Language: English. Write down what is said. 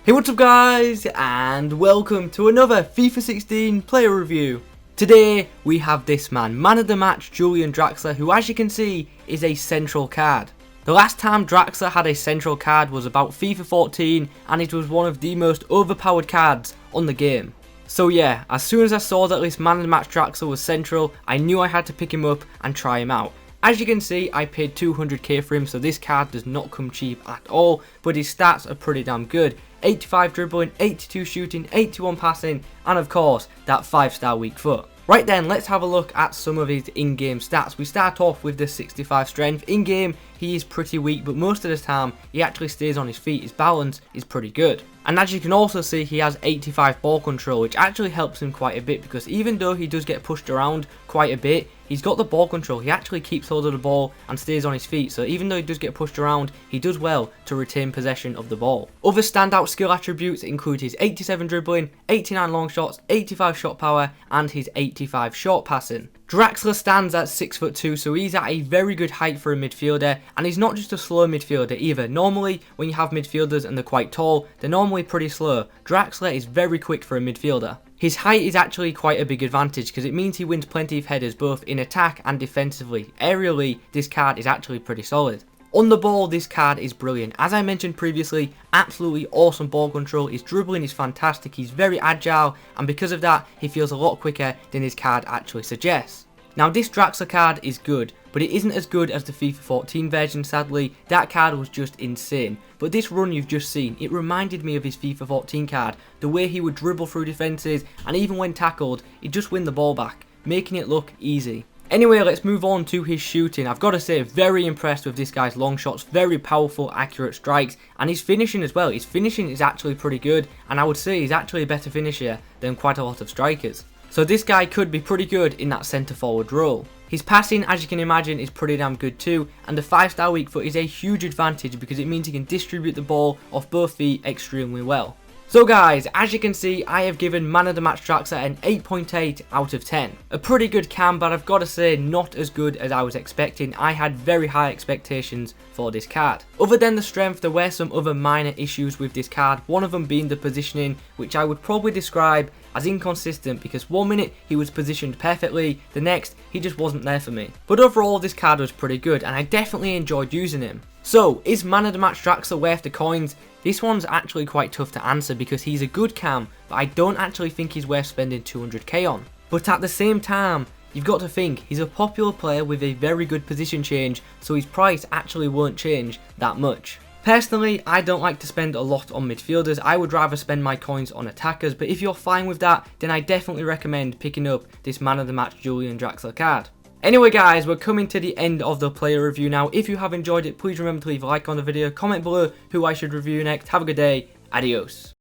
Hey, what's up guys, and welcome to another FIFA 16 player review. Today we have this man of the match Julian Draxler, who as you can see is a central card. The last time Draxler had a central card was about FIFA 14 and it was one of the most overpowered cards on the game. So yeah, as soon as I saw that this man of the match Draxler was central, I knew I had to pick him up and try him out. As you can see, I paid 200k for him, so this card does not come cheap at all, but his stats are pretty damn good. 85 dribbling, 82 shooting, 81 passing, and of course, that 5-star weak foot. Right then, let's have a look at some of his in-game stats. We start off with the 65 strength. In-game, he is pretty weak, but most of the time, he actually stays on his feet. His balance is pretty good. And as you can also see, he has 85 ball control, which actually helps him quite a bit, because even though he does get pushed around quite a bit, he's got the ball control. He actually keeps hold of the ball and stays on his feet, so even though he does get pushed around, he does well to retain possession of the ball. Other standout skill attributes include his 87 dribbling, 89 long shots, 85 shot power, and his 85 short passing. Draxler stands at 6'2", so he's at a very good height for a midfielder, and he's not just a slow midfielder either. Normally, when you have midfielders and they're quite tall, they're normally pretty slow. Draxler is very quick for a midfielder. His height is actually quite a big advantage because it means he wins plenty of headers both in attack and defensively. Aerially, this card is actually pretty solid. On the ball, this card is brilliant. As I mentioned previously, absolutely awesome ball control. His dribbling is fantastic. He's very agile, and because of that, he feels a lot quicker than his card actually suggests. Now, this Draxler card is good, but it isn't as good as the FIFA 14 version, sadly. That card was just insane. But this run you've just seen, it reminded me of his FIFA 14 card. The way he would dribble through defences, and even when tackled, he'd just win the ball back, making it look easy. Anyway, let's move on to his shooting. I've got to say, very impressed with this guy's long shots, very powerful, accurate strikes, and his finishing as well. His finishing is actually pretty good, and I would say he's actually a better finisher than quite a lot of strikers. So this guy could be pretty good in that centre forward role. His passing, as you can imagine, is pretty damn good too, and the 5-star weak foot is a huge advantage because it means he can distribute the ball off both feet extremely well. So guys, as you can see, I have given man of the match Draxler an 8.8 out of 10. A pretty good cam, but I've got to say not as good as I was expecting. I had very high expectations for this card. Other than the strength, there were some other minor issues with this card, one of them being the positioning, which I would probably describe as inconsistent because one minute he was positioned perfectly, the next he just wasn't there for me. But overall this card was pretty good and I definitely enjoyed using him. So, is man of the match Draxler worth the coins? This one's actually quite tough to answer because he's a good cam, but I don't actually think he's worth spending 200k on. But at the same time, you've got to think, he's a popular player with a very good position change, so his price actually won't change that much. Personally, I don't like to spend a lot on midfielders. I would rather spend my coins on attackers, but if you're fine with that, then I definitely recommend picking up this man of the match Julian Draxler card. Anyway guys, we're coming to the end of the player review now. If you have enjoyed it, please remember to leave a like on the video, comment below who I should review next. Have a good day, adios.